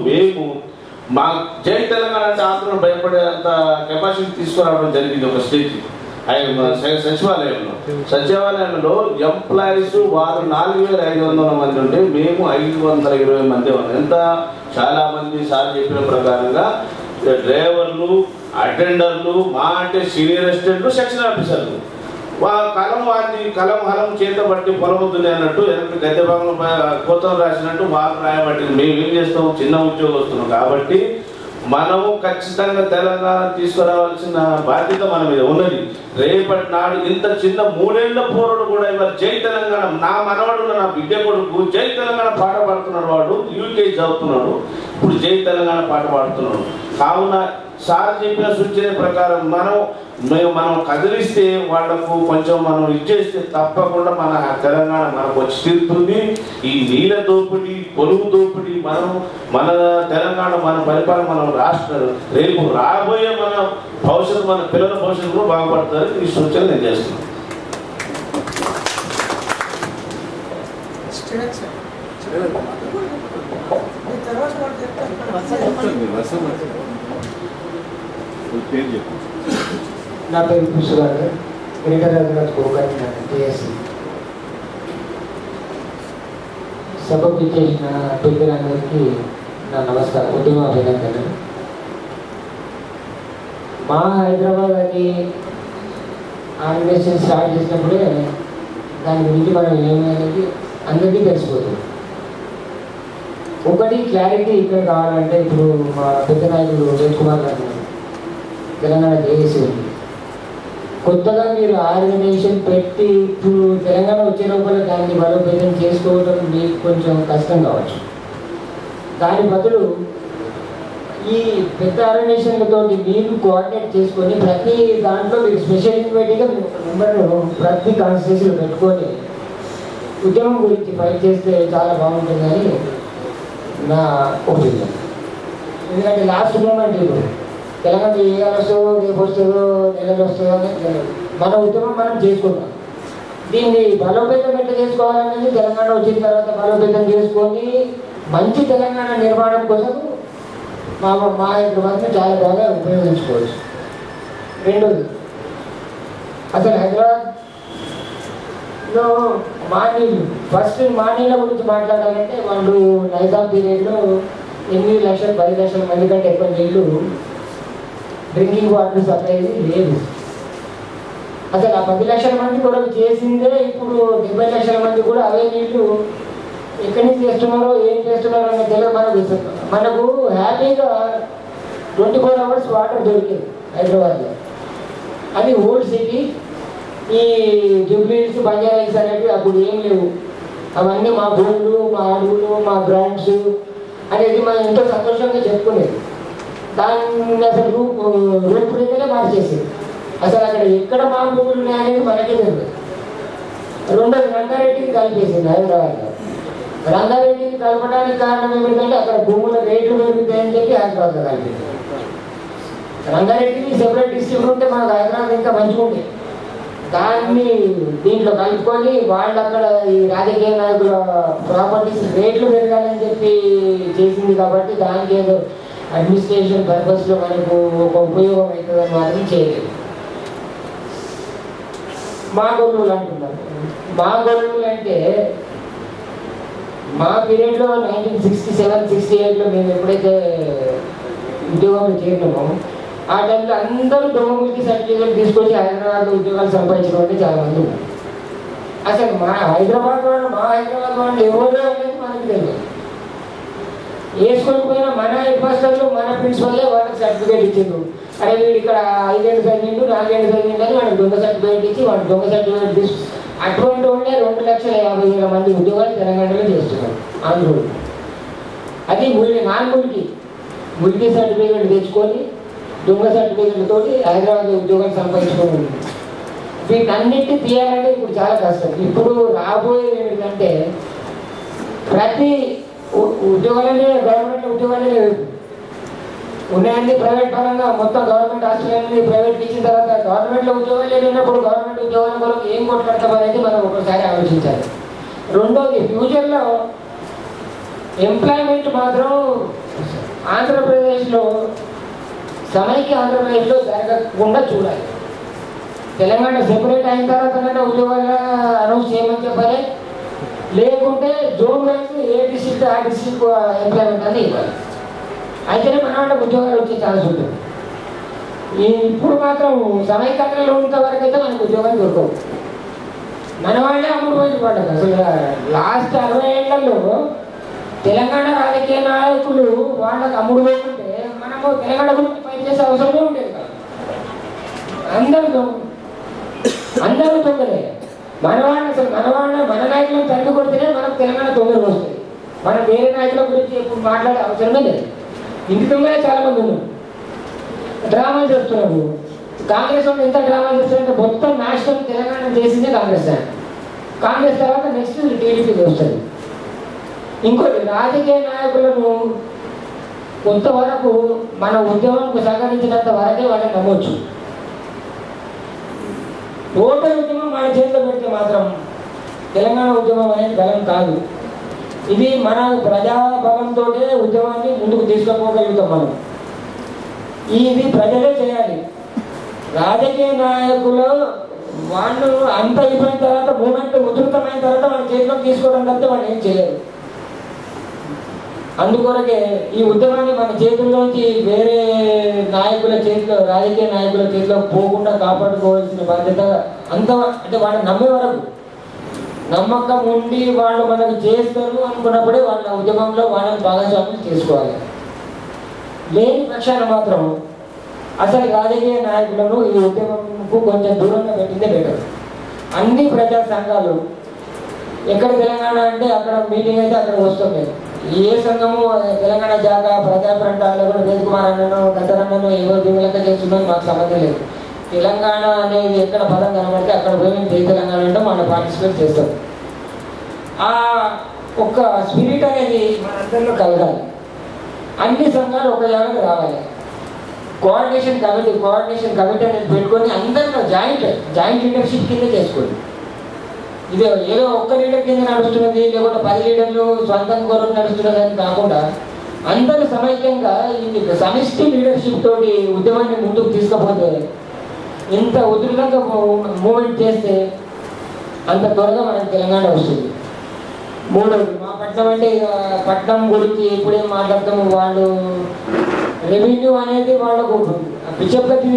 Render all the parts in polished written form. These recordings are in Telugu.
మేము మా జై తెలంగాణ అంటే ఆంధ్రలో భయపడేంత కెపాసిటీ తీసుకురావడం జరిగింది ఒక స్టేజ్. సచివాలయంలో ఎంప్లాయీస్ వారు 4500 మంది ఉంటే మేము 520 మంది ఉన్నాం. ఎంత చాలా మంది సార్ చెప్పిన ప్రకారంగా డ్రైవర్లు, అటెండర్లు, మా అంటే సీనియర్ అసిస్టెంట్లు, సెక్షన్ ఆఫీసర్లు కలం హలం చేత బట్టి పొలముద్దునే అన్నట్టు గద్దె భాగంలో కోతం రాసినట్టు మాకు రాయబట్టింది. మేము ఏం చేస్తాము, చిన్న ఉద్యోగస్తున్నాం కాబట్టి మనము ఖచ్చితంగా తెలంగాణ తీసుకురావాల్సిన బాధ్యత మన మీద ఉన్నది. రేపటి నాడు ఇంత చిన్న 3 ఏళ్ల పోరుడు కూడా ఇవాళ జై తెలంగాణ, నా మనవాడు నా బిడ్డ కొడుకు జై తెలంగాణ పాట పాడుతున్నాడు. వాడు యూకేజీ చదువుతున్నాడు, ఇప్పుడు జై తెలంగాణ పాట పాడుతున్నాడు. కావున సార్ చెప్పిన సూచన ప్రకారం మనం కదిలిస్తే వాళ్లకు కొంచెం మనం ఇచ్చేస్తే తప్పకుండా మన తెలంగాణ మనకు వచ్చి తీరుతుంది. ఈ నీళ్ళ దోపిడీ, పొలుగు దోపిడీ మన తెలంగాణ మన పరిపాలన మనం రాష్ట్ర రేపు రాబోయే మన భవిష్యత్తు, మన పిల్లల భవిష్యత్తు కూడా బాగుపడతారు. ఈ సూచన నేను చేస్తున్నాను. నా పేరు పుష్పాలు, టీఎస్సీ. సభకు ఇచ్చేసిన పెద్దలందరికీ నా నమస్కారం, ఉద్యమ అభినందనలు. మా హైదరాబాద్ అని ఆర్గనైజేషన్ స్టార్ట్ చేసినప్పుడే దాని గురించి మనం ఏమనేది అందరికీ తెలిసిపోతుంది. ఒకటి క్లారిటీ ఇక్కడ కావాలంటే, ఇప్పుడు మా పెద్ద నాయకుడు వేద్ కుమార్ గారు తెలంగాణ జేఏసీ ఉంది. కొత్తగా మీరు ఆర్గనైజేషన్ పెట్టి ఇప్పుడు తెలంగాణ వచ్చే లోపల దాన్ని బలోపేతం చేసుకోవడం మీకు కొంచెం కష్టం కావచ్చు. దాని బదులు ఈ పెద్ద ఆర్గనైజేషన్లతో మీరు కోఆర్డినేట్ చేసుకొని ప్రతి దాంట్లో మీరు స్పెషల్ ఇన్వైటీగా మీరు ఒక మెంబర్ను ప్రతి కాన్స్టిట్యూన్సీలో పెట్టుకొని ఉద్యమం గురించి ఫైట్ చేస్తే చాలా బాగుంటుందని నా ఒపీనియన్. ఎందుకంటే లాస్ట్ మూమెంట్ ఇప్పుడు తెలంగాణ ఏ వస్తుందో, రేపు వస్తుందో, నెలలు వస్తుందో అనేది మన ఉద్యమం మనం చేసుకుంటాం. దీన్ని బలోపేతం ఎట్లా చేసుకోవాలనేది తెలంగాణ వచ్చిన తర్వాత బలోపేతం చేసుకొని మంచి తెలంగాణ నిర్మాణం కోసం మా హైదరాబాద్ని చాలా బాగా ఉపయోగించుకోవచ్చు. రెండోది, అసలు హైదరాబాద్లో మానీళ్ళు, ఫస్ట్ మానీళ్ళ గురించి మాట్లాడాలంటే వాళ్ళు నైజాం పీరియడ్లో 8 లక్షలు 10 లక్షల మంది కంటే ఎక్కువ నీళ్ళు డ్రింకింగ్ వాటర్ సప్లై లేదు. అసలు ఆ 10 లక్షల మంది కూడా చేసిందే ఇప్పుడు 70 లక్షల మంది కూడా అవే నీళ్లు ఎక్కడి నుంచి చేస్తున్నారో ఏం చేస్తున్నారో అనే తెలియదు. మనకు హ్యాపీగా 24 అవర్స్ వాటర్ దొరికేది హైదరాబాద్లో. అది ఓల్డ్ సిటీ. ఈ జూబ్లీహిల్స్, బంజారా హిల్స్ అనేవి అప్పుడు ఏం లేవు. అవన్నీ మా భూములు, మా అడవులు, మా బ్రాండ్స్ అనేది మనం ఎంతో సంతోషంగా చెప్పుకునేది. దాన్ని అసలు రూపురేఖలే మార్చేసేది. అసలు అక్కడ ఎక్కడ మా భూములు ఉన్నాయనేది మనకే తెలియదు. రెండోది, రంగారెడ్డికి కలిపేసింది హైదరాబాద్లో. రంగారెడ్డికి కలపడానికి కారణం ఏమిటంటే అక్కడ భూముల రేట్లు పెరుగుతాయని చెప్పి హైదరాబాద్లో కలిపింది. రంగారెడ్డికి సెపరేట్ డిస్ట్రిక్ట్ ఉంటే మనకు హైదరాబాద్ ఇంకా మంచిగా ఉంటుంది. దాన్ని దీంట్లో కలుపుకొని వాళ్ళు అక్కడ ఈ రాజకీయ నాయకుల ప్రాపర్టీస్ రేట్లు పెరగాలని చెప్పి చేసింది. కాబట్టి దానికి ఏదో అడ్మినిస్ట్రేషన్ పర్పస్లో మనకు ఒక ఉపయోగం అవుతుందని మాత్రం చేయలేదు. మా గొల్లులు అంటున్నారు. మా గొల్లులు అంటే మా పీరియడ్లో 1967-68లో మేము ఎప్పుడైతే ఉద్యోగంలో చేరినామో ఆ టైంలో అందరూ దొంగములకి సర్టిఫికేట్ తీసుకొచ్చి హైదరాబాద్లో ఉద్యోగాలు సంపాదించడం అంటే చాలా మంది ఉన్నారు. అసలు మా హైదరాబాద్ వాళ్ళు ఎవరో అనేది మనకు తెలియదు. వేసుకొని పోయినా మన హెడ్ మాస్టర్లు, మన ప్రిన్సిపల్లే వాళ్ళకి సర్టిఫికేట్ ఇచ్చిండు. అరే వీడు ఇక్కడ 5 ఏళ్ళు చదివిండు, 4 ఏళ్ళు చదివిండు అని వాడికి దొంగ సర్టిఫికేట్ ఇచ్చి వాడు దొంగ సర్టిఫికేట్ తీసుకు అటువంటి ఉండే 2,50,000 మంది ఉద్యోగాలు తెలంగాణలో చేస్తున్నారు ఆంధ్రులు. అది ముల్కి సర్టిఫికేట్ తెచ్చుకొని దొంగ సర్టిఫికేట్లతో హైదరాబాద్ ఉద్యోగాలు సంపాదించుకోవాలి. వీటన్నిటిని తీయాలంటే ఇప్పుడు చాలా కష్టం. ఇప్పుడు రాబోయేది ఏమిటంటే ప్రతి ఉద్యోగాలనే గవర్నమెంట్ ఉద్యోగాలే లేవు ఉన్నాయండి. ప్రైవేట్ పరంగా మొత్తం గవర్నమెంట్ హాస్పిటల్ని ప్రైవేట్కి ఇచ్చిన తర్వాత గవర్నమెంట్లో ఉద్యోగాలు లేనప్పుడు గవర్నమెంట్ ఉద్యోగాల కొరకు ఏం కొట్లాడతాం అనేది మనం ఒకసారి ఆలోచించాలి. రెండోది, ఫ్యూచర్లో ఎంప్లాయ్మెంట్ మాత్రం ఆంధ్రప్రదేశ్లో సమైక్య ఆంధ్రప్రదేశ్లో జరగకుండా చూడాలి. తెలంగాణ సెపరేట్ అయిన తర్వాత ఉద్యోగాలు అనౌన్స్ చేయమని చెప్పాలి, లేకుంటే జోన్ వైజ్ ఏ డిస్ట్రిక్ట్ ఆ డిస్ట్రిక్ట్ ఎంప్లాయ్మెంట్ అని ఇవ్వాలి. అయితేనే మన వాళ్ళకి ఉద్యోగాలు వచ్చే ఛాన్స్ ఉంటుంది. ఇప్పుడు మాత్రం సమైక్యంలో ఉన్నంత వరకు అయితే మనకు ఉద్యోగాలు దొరకవు. మన వాళ్ళే అమ్ముడు పోయింది పడ్డారు. అసలు లాస్ట్ 60 ఏళ్లలో తెలంగాణ రాజకీయ నాయకులు వాళ్ళకి అమ్ముడు పోతుంటే మనము తెలంగాణ గురించి పనిచేసే అవసరమే ఉండేది కాదు. అందరూ తొందరే. మన నాయకులను తల్లి కొడితేనే మనకు తెలంగాణ తొందరగా వస్తుంది. మనం వేరే నాయకుల గురించి ఎప్పుడు మాట్లాడే అవసరమే లేదు. ఇంటి దొంగలే చాలా మంది ఉన్నారు. డ్రామాలు చేస్తున్నారు. కాంగ్రెస్ వాళ్ళు ఎంత డ్రామాలు చేస్తారంటే మొత్తం నేషనల్ తెలంగాణ చేసిందే కాంగ్రెస్. కాంగ్రెస్ తర్వాత నెక్స్ట్ టీడీపీకి వస్తుంది. ఇంకోటి, రాజకీయ నాయకులను కొంతవరకు మన ఉద్యమానికి సహకరించినంత వరకే వాళ్ళని నమ్మవచ్చు. టోటల్ ఉద్యమం మన చేతిలో పెడితే మాత్రం తెలంగాణ ఉద్యమం అనేది బలం కాదు. ఇది మన ప్రజాబలంతో ఉద్యమాన్ని ముందుకు తీసుకుపోగలుగుతాం మనం. ఇది ప్రజలే చేయాలి. రాజకీయ నాయకులు వాళ్ళు అంత అయిపోయిన తర్వాత మూమెంట్ ఉధృతమైన తర్వాత వాళ్ళ చేతిలోకి తీసుకోవడం తప్పితే వాళ్ళు ఏం చేయరు. అందుకొరకే ఈ ఉద్యమాన్ని మన చేతుల్లోంచి వేరే నాయకుల చేతిలో, రాజకీయ నాయకుల చేతిలో పోకుండా కాపాడుకోవాల్సిన బాధ్యత అంత, అంటే వాళ్ళని నమ్మే వరకు, నమ్మకం ఉండి వాళ్ళు మనకు చేస్తారు అనుకున్నప్పుడే వాళ్ళ ఉద్యమంలో వాళ్ళని భాగస్వామ్యం చేసుకోవాలి. లేని పక్షాన మాత్రం అసలు రాజకీయ నాయకులను ఈ ఉద్యమంకు కొంచెం దూరంగా పెట్టిందే బెటర్. అన్ని ప్రజా సంఘాలు ఎక్కడ తెలంగాణ అంటే అక్కడ మీటింగ్ అయితే అక్కడ వస్తుంది. ఏ సంఘము తెలంగాణ జాగ ప్రజా ఫ్రంటాలు కూడా వేద్ కుమార్ అన్నను గద్దరన్నను ఎవరు దిగులక చేస్తుందో మాకు సంబంధం లేదు. తెలంగాణ అనేది ఎక్కడ పదం కనబడితే అక్కడ పోయి జై తెలంగాణ అంటే మనం పార్టిసిపేట్ చేస్తాం. ఆ ఒక్క స్పిరిట్ అనేది మనందరిలో కలగాలి. అన్ని సంఘాలు ఒక జాగాకి రావాలి. కోఆర్డినేషన్ కమిటీ అనేది పెట్టుకొని అందరిలో జాయింట్ లీడర్షిప్ కింద చేసుకోండి. ఇది ఏదో ఒక్క లీడర్ కింద నడుస్తున్నది, లేకుంటే 10 లీడర్లు సొంతం కొరకు నడుస్తున్నది అని కాకుండా అందరూ సమైక్యంగా ఇది సమిష్టి లీడర్షిప్ తోటి ఉద్యమాన్ని ముందుకు తీసుకుపోతే, ఇంత ఉధృతంగా మూమెంట్ చేస్తే అంత త్వరగా మనకు తెలంగాణ వస్తుంది. మూడోది, మా పట్నం అంటే పట్నం గురించి ఇప్పుడేం మాట్లాడతాము. వాళ్ళు రెవెన్యూ అనేది వాళ్ళకు పిచ్చపతి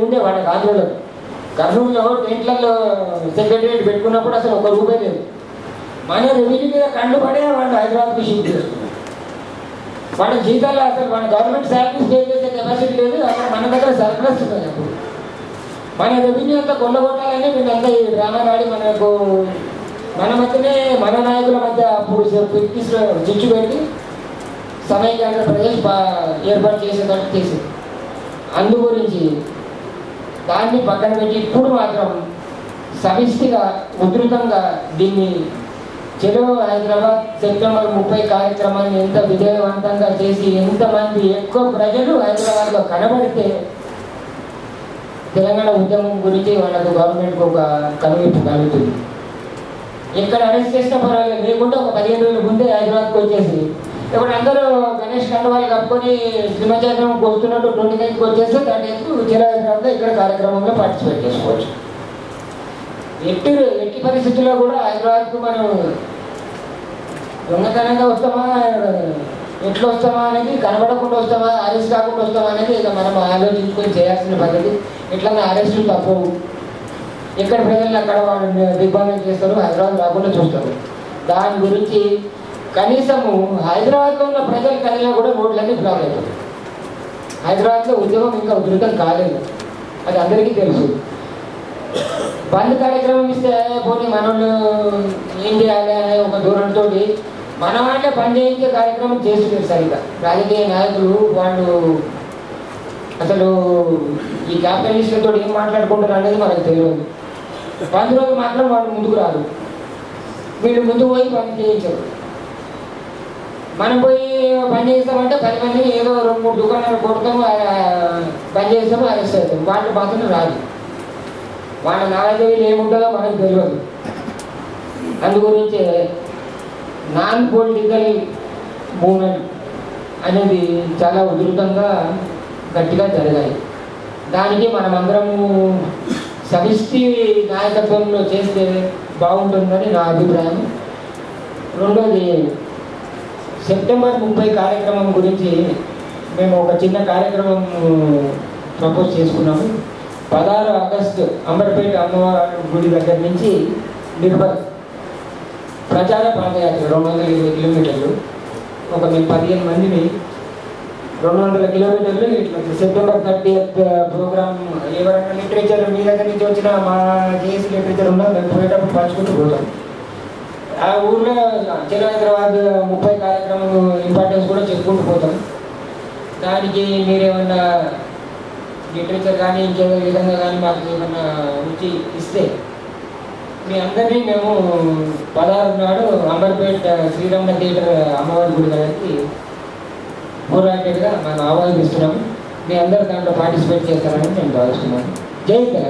ఉండే వాళ్ళకి ఆంధ్రలో. కర్నూలులో టెంట్లలో సెక్రటరియట్ పెట్టుకున్నప్పుడు అసలు ₹1 లేదు. మన రెవెన్యూ మీద కళ్ళు పడే వాళ్ళు హైదరాబాద్కి షిఫ్ట్ చేస్తున్నారు. వాళ్ళ జీతాలు అసలు మన గవర్నమెంట్ శాలరీస్ పే చేసే కెపాసిటీ లేదు. అక్కడ మన దగ్గర సర్ప్లస్ ఉన్నాయి. అప్పుడు మన రెవెన్యూ అంతా కొల్లగొట్టాలని వీళ్ళంతా ఈ డ్రామాలు ఆడి మన మధ్యనే మన నాయకుల మధ్య అప్పుడు చిచ్చు పెట్టి సమైక్య ఆంధ్రప్రదేశ్ ఏర్పాటు చేసేటట్టు చేసింది. అందు గురించి దాన్ని పక్కన పెట్టి ఇప్పుడు మాత్రం సమిష్టిగా ఉధృతంగా దీన్ని చెలో హైదరాబాద్ సెప్టెంబర్ 30 కార్యక్రమాన్ని ఎంత విజయవంతంగా చేసి ఎంతమంది ఎక్కువ ప్రజలు హైదరాబాద్లో కనబడితే తెలంగాణ ఉద్యమం గురించి వాళ్ళకు గవర్నమెంట్కి ఒక కనువిప్పు కలుగుతుంది. ఎక్కడ అరెస్ట్ చేసినా పర్వాలేదు, లేకుంటే ఒక 15 రోజుల ముందే హైదరాబాద్కి వచ్చేసి ఇప్పుడు అందరూ గణేష్ కండువాలు కప్పుకొని సింహచక్రంకి వస్తున్నట్టు 29కి వచ్చేస్తే దాన్ని చెలో హైదరాబాద్లో ఇక్కడ కార్యక్రమంలో పార్టిసిపేట్ చేసుకోవచ్చు. ఎట్టి పరిస్థితుల్లో కూడా హైదరాబాద్కు మనం దొంగతనంగా వస్తామా, ఎట్లా వస్తామా అనేది, కనబడకుండా వస్తామా, అరెస్ట్ కాకుండా వస్తామా అనేది ఇక మనం ఆలోచించుకొని చేయాల్సిన పద్ధతి. ఎట్లన్నా అరెస్టులు తప్పవు. ఎక్కడ ప్రజలను అక్కడ వాళ్ళు దిగ్బంధం చేస్తారు, హైదరాబాద్ రాకుండా చూస్తారు. దాని గురించి కనీసము హైదరాబాద్లో ఉన్న ప్రజలు కదిలినా కూడా రోడ్లన్నీ బ్లాక్ అవుతాయి. హైదరాబాద్లో ఉద్యమం ఇంకా ఉధృతం కాలేదు, అది అందరికీ తెలుసు. బంద్ కార్యక్రమం ఇస్తే పోనీ మనోళ్ళు ఏం చేయాలి అనే ఒక దూరంతో మన వాళ్ళే పని చేయించే కార్యక్రమం చేస్తున్నారు. సరిగ్గా రాజకీయ నాయకులు వాళ్ళు అసలు ఈ క్యాపిటలిస్టులతో ఏం మాట్లాడుకుంటారు అనేది మనకు తెలియదు. 10 రోజులు మాత్రం వాళ్ళు ముందుకు రాదు, వీళ్ళు ముందుకు పోయి పని చేయించారు. మనం పోయి పని చేస్తామంటే 10 మందిని ఏదో 2-3 దుకాణాలు కొడతాము, పని చేస్తాము, అరెస్ట్ అవుతాం. వాళ్ళు మాత్రం రాదు. వాళ్ళ నాయకులు ఏముంటుందో మనకు తెలియదు. అందుగురించి నాన్ పొలిటికల్ మూమెంట్ అనేది చాలా ఉధృతంగా గట్టిగా జరిగాయి. దానికి మనమందరము సమిష్టి నాయకత్వంలో చేస్తే బాగుంటుందని నా అభిప్రాయం. రెండోది, సెప్టెంబర్ 30 కార్యక్రమం గురించి మేము ఒక చిన్న కార్యక్రమం ప్రపోజ్ చేసుకున్నాము. 16 ఆగస్టు అంబర్పేట అమ్మవారి గుడి దగ్గర నుంచి నిర్మల్ ప్రచార పాదయాత్ర 220 కిలోమీటర్లు. మేము 15 మందిని 200 కిలోమీటర్లు ఇట్లా సెప్టెంబర్ 30th ప్రోగ్రామ్. ఎవరైనా లిటరేచర్ మీ దగ్గర నుంచి వచ్చిన మా కేసు లిటరేచర్ ఉన్నా మేము పోయేటప్పుడు పంచుకుంటూ పోతాం. ఆ ఊళ్ళో చలో హైదరాబాద్ 30 కార్యక్రమం ఇంపార్టెన్స్ కూడా చెప్పుకుంటూ పోతాం. దానికి మీరేమన్నా లిటరేచర్ కానీ ఇంకేదో విధంగా కానీ మాకు ఏమన్నా రుచి ఇస్తే మీ అందరినీ మేము 16 నాడు అంబర్పేట శ్రీరమణ థియేటర్ అమ్మవారి గుడి దగ్గరికి పోరాటేట్గా మనం ఆహ్వానిస్తున్నాము. మీ అందరూ దాంట్లో పార్టిసిపేట్ చేస్తారని నేను భావిస్తున్నాను. జై తెలంగాణ.